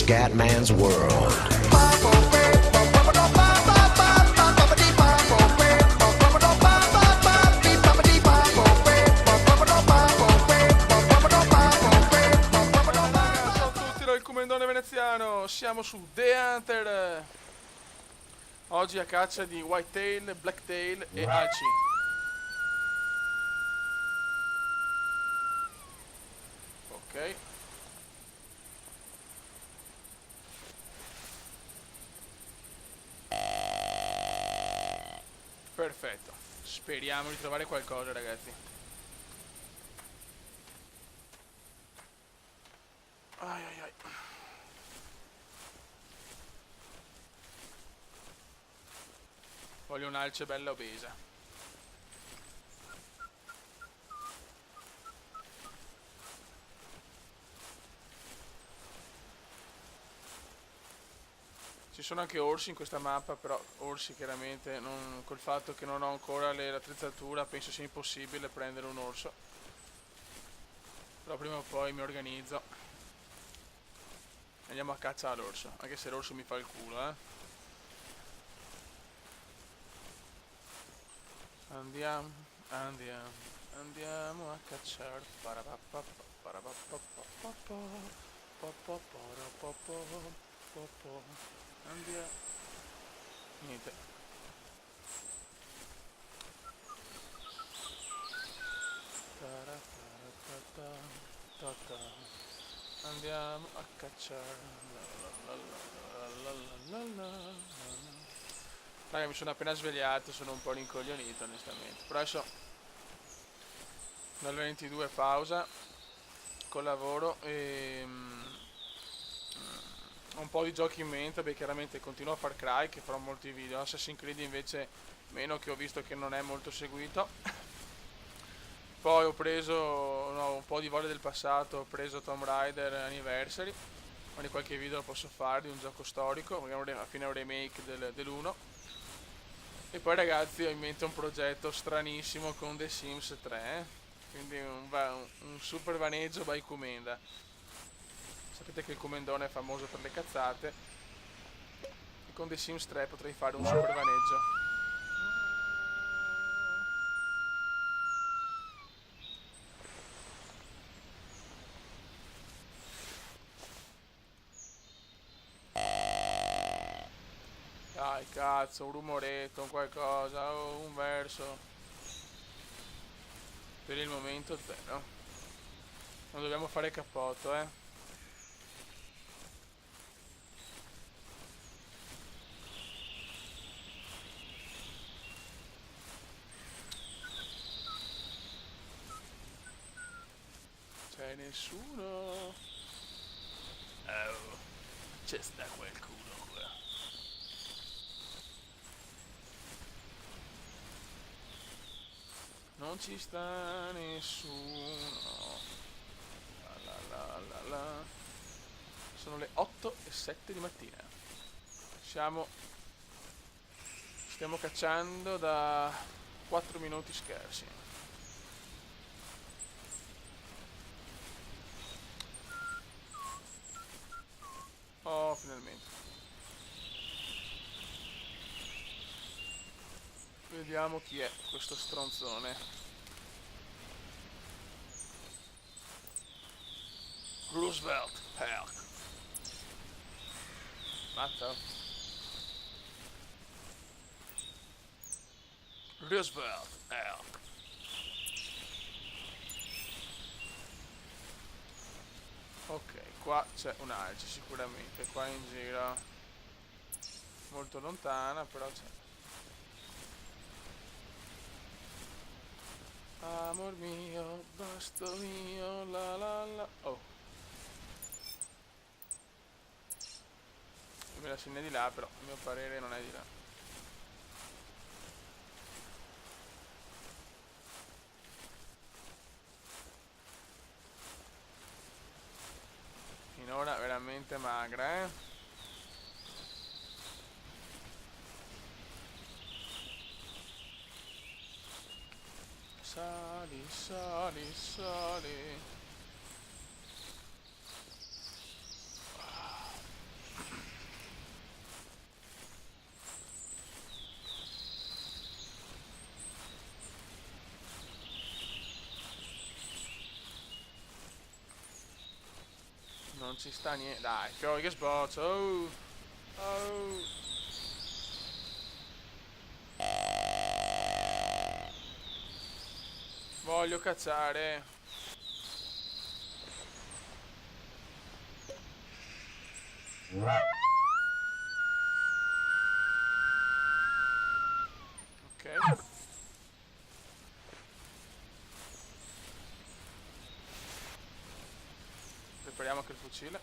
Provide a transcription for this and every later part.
Scatman's World. Ciao a tutti dal Comendone Veneziano, siamo su The Hunter. Oggi a caccia di Whitetail, Blacktail e Alci. Ok. Perfetto. Speriamo di trovare qualcosa, ragazzi. Ai ai ai. Voglio un'alce bella obesa. Ci sono anche orsi in questa mappa, però orsi chiaramente, col fatto che non ho ancora l'attrezzatura, penso sia impossibile prendere un orso. Però prima o poi mi organizzo. Andiamo a caccia all'orso, anche se l'orso mi fa il culo, eh. Andiamo a cacciare. Andiamo. Niente. Andiamo a cacciare. Raga, mi sono appena svegliato, sono un po' rincoglionito onestamente. Però adesso dalle 22 pausa col lavoro e ho un po' di giochi in mente, beh chiaramente continuo a Far Cry che farò molti video. Assassin's Creed invece meno, che ho visto che non è molto seguito. Poi ho preso un po' di voglia del passato, ho preso Tomb Raider Anniversary, quindi qualche video lo posso fare di un gioco storico, magari alla fine un remake dell'1. E poi ragazzi ho in mente un progetto stranissimo con The Sims 3, quindi un super vaneggio by Comenda. Sapete che il Comendone è famoso per le cazzate, e con The Sims 3 potrei fare un super vaneggio. Dai cazzo, un rumoretto, un qualcosa, un verso. Per il momento zero. Non dobbiamo fare cappotto, eh. C'è nessuno. Oh, c'è sta qualcuno qua. Non ci sta nessuno. La la la la. Sono le 8:07 di mattina. Stiamo cacciando da 4 minuti scarsi. Oh, finalmente. Vediamo chi è questo stronzone. Roosevelt Park. Matto. Roosevelt Park. Ok, qua c'è un alce sicuramente, qua in giro. Molto lontana, però c'è. Amor mio, basto mio, la la la. Oh. Me la segna di là, però a mio parere non è di là. Finora veramente magra, eh. Sali, sali, sali. non ci sta niente. Dai, fiori che sboccio. Oh. Oh. Voglio cacciare. Ok. Prepariamo anche il fucile.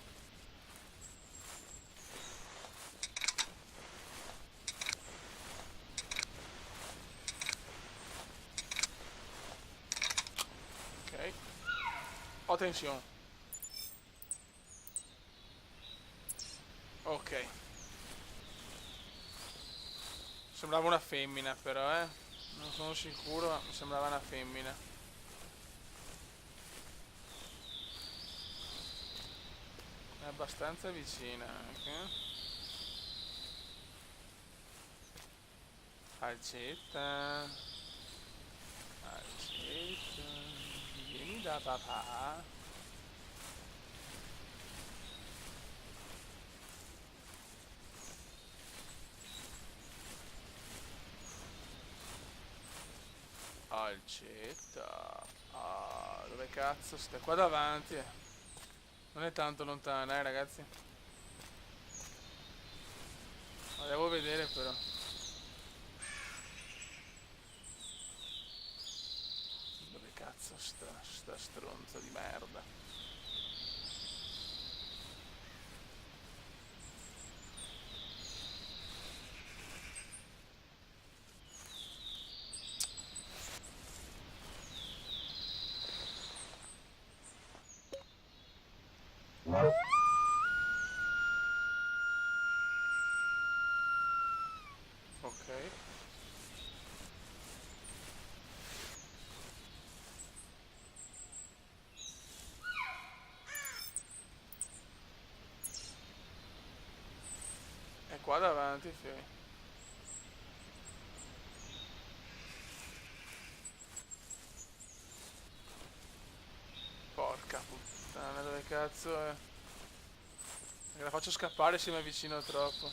Ok. Attenzione. Ok. Sembrava una femmina però, non sono sicuro, ma mi sembrava una femmina. È abbastanza vicina anche. Accetta. Accetta. Vieni da papà. Accetta. Ah, dove cazzo stai? Qua davanti. Non è tanto lontana, ragazzi. La devo vedere però. Dove cazzo sta stronzo di merda? Ok. È qua davanti, fiori. Porca puttana, dove cazzo è? La faccio scappare se mi avvicino troppo.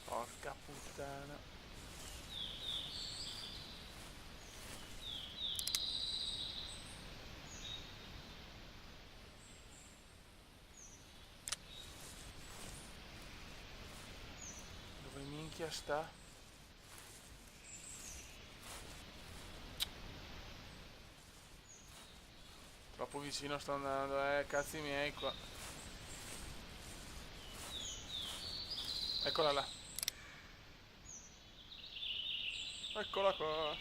Porca puttana. Dove minchia sta? Troppo vicino sto andando, cazzi miei qua. Eccola là. Eccola qua.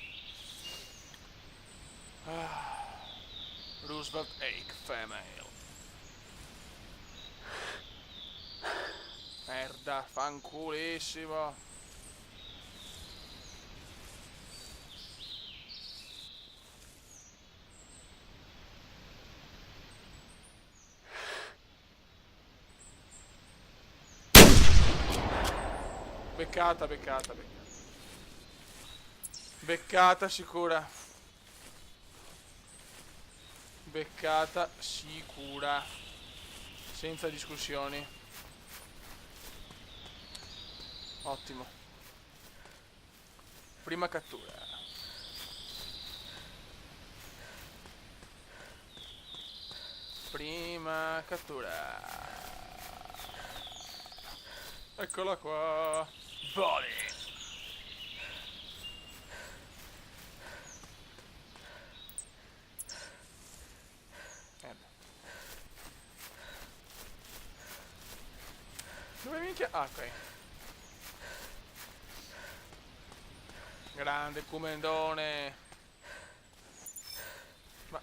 Ah. Roosevelt Egg Female. Merda, fanculissimo. Beccata, beccata, beccata. Beccata sicura. Beccata sicura. Senza discussioni. Ottimo. Prima cattura. Prima cattura. Eccola qua. Body. Dove minchia? Ah, ok. Grande Cumendone. Ma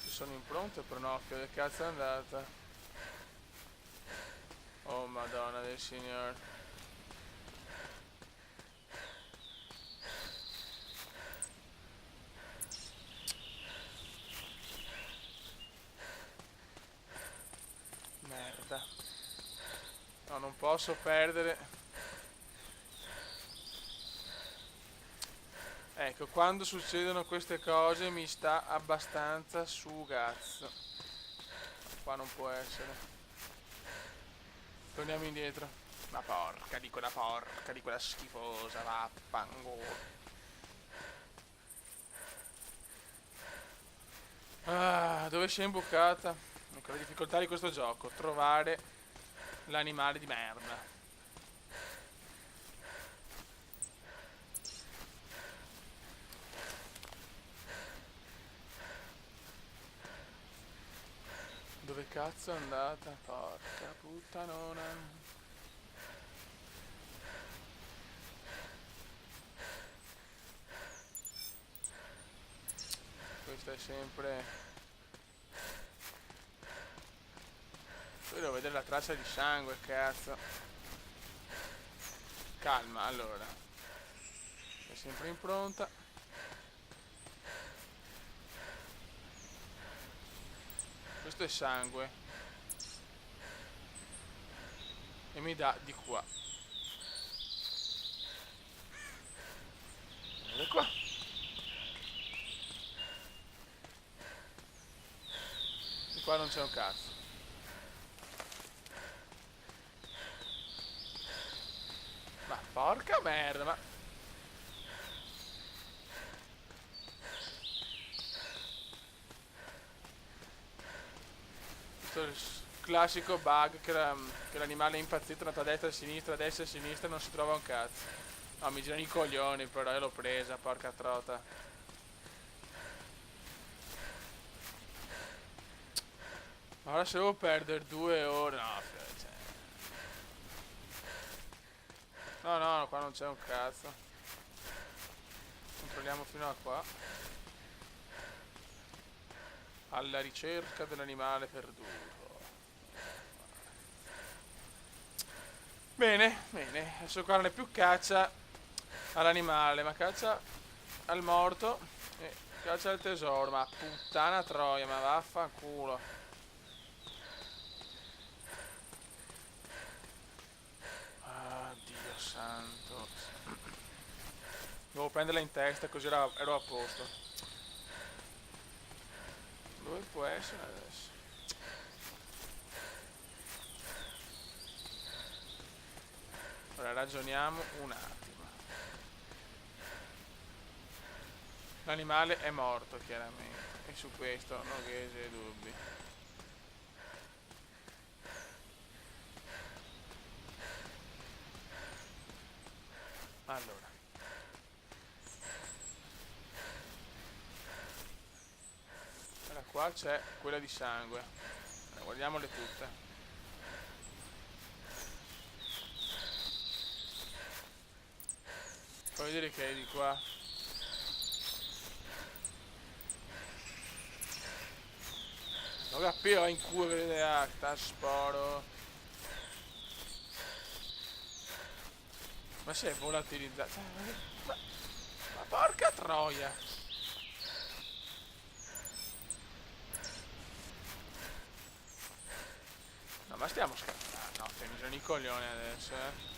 ci sono impronte per un occhio, che cazzo è andata? Oh madonna del signor. Merda. posso perdere. Ecco, quando succedono queste cose mi sta abbastanza su cazzo. Qua non può essere. Torniamo indietro. Ma porca di quella schifosa, vaffanculo. Ah, dove si è imbucata? Ecco la difficoltà di questo gioco, trovare l'animale di merda. Dove cazzo è andata? Porca puttanona. Questa è sempre... Poi devo vedere la traccia di sangue, cazzo. Calma, allora. È sempre impronta. Questo è sangue. E mi dà di qua. Guarda qua. Di qua non c'è un cazzo. Ma porca merda, ma... Questo è il classico bug che l'animale è impazzito, è andato a destra e a sinistra e non si trova un cazzo. No, mi girano i coglioni però, io l'ho presa, porca trota. Ora se devo perdere 2 ore... No, cioè... No, qua non c'è un cazzo. Controlliamo fino a qua. Alla ricerca dell'animale perduto. Bene, bene. Adesso qua non è più caccia all'animale, ma caccia al morto e caccia al tesoro. Ma puttana troia, ma vaffanculo. Ah, Dio santo. Devo prenderla in testa così ero a posto. Dove può essere adesso? Ora ragioniamo un attimo. L'animale è morto chiaramente e su questo non rese dubbi. Allora. Allora qua c'è quella di sangue. Allora, guardiamole tutte. Fammi vedere che è di qua. Non capivo in culo che le acta, sporo. Ma si è volatilizzato. Ma porca troia. No, ma stiamo scherzando. No, che mi sono i coglioni adesso,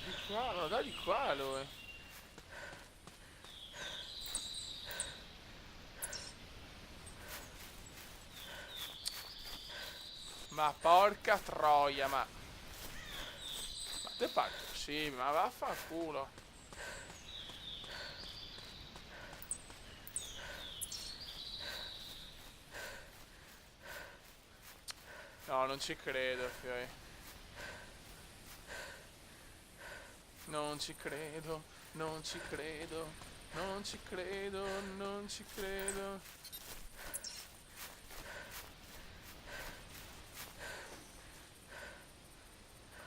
Di qua, no, dai di qua lui. Ma porca troia, ma te pare sì, ma vaffanculo. No, non ci credo, fioi. Non ci credo, non ci credo, non ci credo, non ci credo.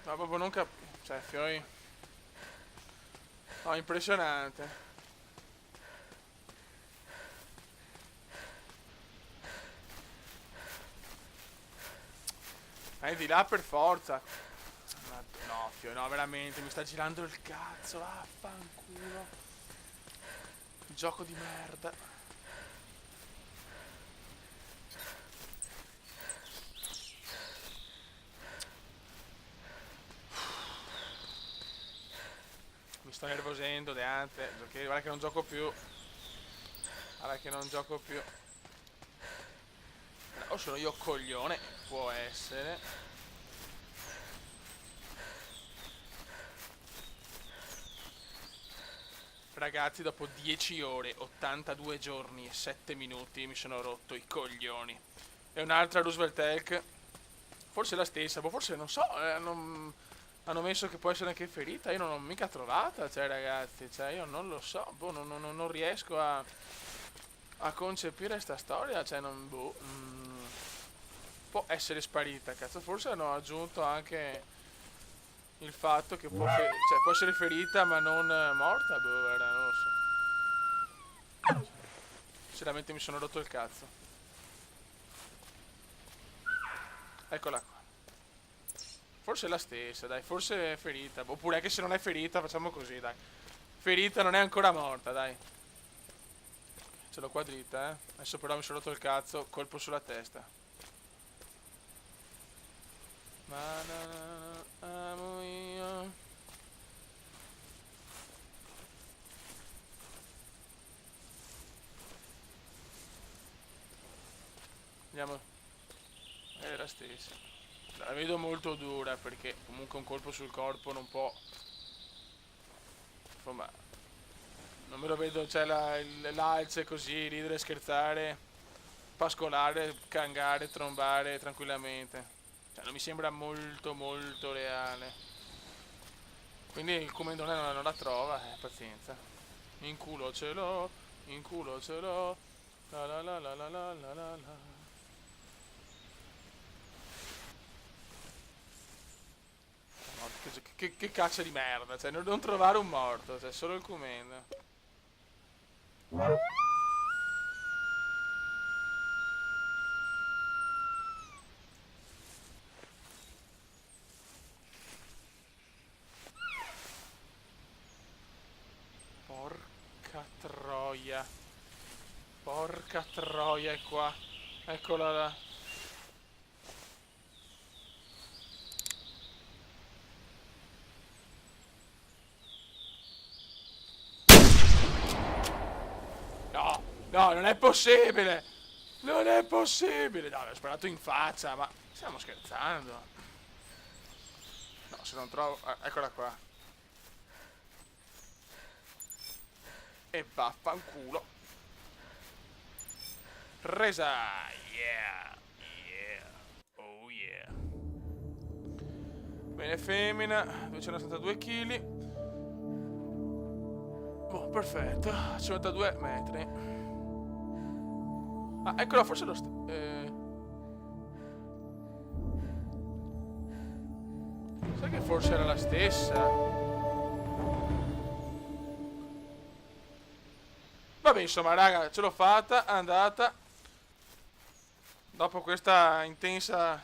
No, proprio non cap... Cioè, fioi... No, impressionante. Ma è di là per forza. Ma Pinocchio, no, veramente, mi sta girando il cazzo, vaffanculo. Gioco di merda. Mi sto nervosendo, Deante, perché guarda che non gioco più. Guarda che non gioco più. O sono io coglione, può essere. Ragazzi, dopo 10 ore, 82 giorni e 7 minuti mi sono rotto i coglioni. E un'altra Roosevelt Elk. Forse la stessa, boh, forse non so, hanno messo che può essere anche ferita, io non l'ho mica trovata, cioè ragazzi, cioè io non lo so, boh, non riesco a concepire sta storia, cioè non, boh, può essere sparita, cazzo, forse hanno aggiunto anche il fatto che cioè, può essere ferita ma non morta, boh, guarda, non lo so. Sinceramente mi sono rotto il cazzo. Eccola qua. Forse è la stessa, dai, forse è ferita. Oppure anche se non è ferita, facciamo così, dai. Ferita non è ancora morta, dai. Ce l'ho qua dritta, eh. Adesso però mi sono rotto il cazzo, colpo sulla testa. Ma amo io. Andiamo. È la stessa. La vedo molto dura perché comunque un colpo sul corpo non può. Insomma, non me lo vedo, cioè l'alce così, ridere, scherzare, pascolare, cangare, trombare tranquillamente. Cioè non mi sembra molto molto reale. Quindi il comandone non la trova, pazienza. In culo ce l'ho, in culo ce l'ho. La la la la la la la la la. No, che caccia di merda, cioè non trovare un morto, cioè solo il comando. Porca troia. Porca troia, è qua. Eccola là. No, no, non è possibile. Non è possibile. No, l'ho sparato in faccia, ma stiamo scherzando. No, se non trovo. Eccola qua. E vaffanculo. Resa. Yeah. Yeah. Oh yeah. Bene, femmina. 292 kg. Oh, perfetto. 52 metri. Ah, eccola, forse lo sai che forse era la stessa? Vabbè, insomma, raga, ce l'ho fatta, è andata. Dopo questa intensa.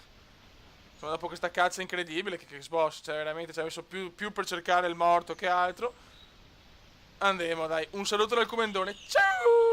Insomma, dopo questa cazza incredibile, che boss, cioè veramente ci ha messo più per cercare il morto che altro. Andiamo, dai. Un saluto dal comandone. Ciao!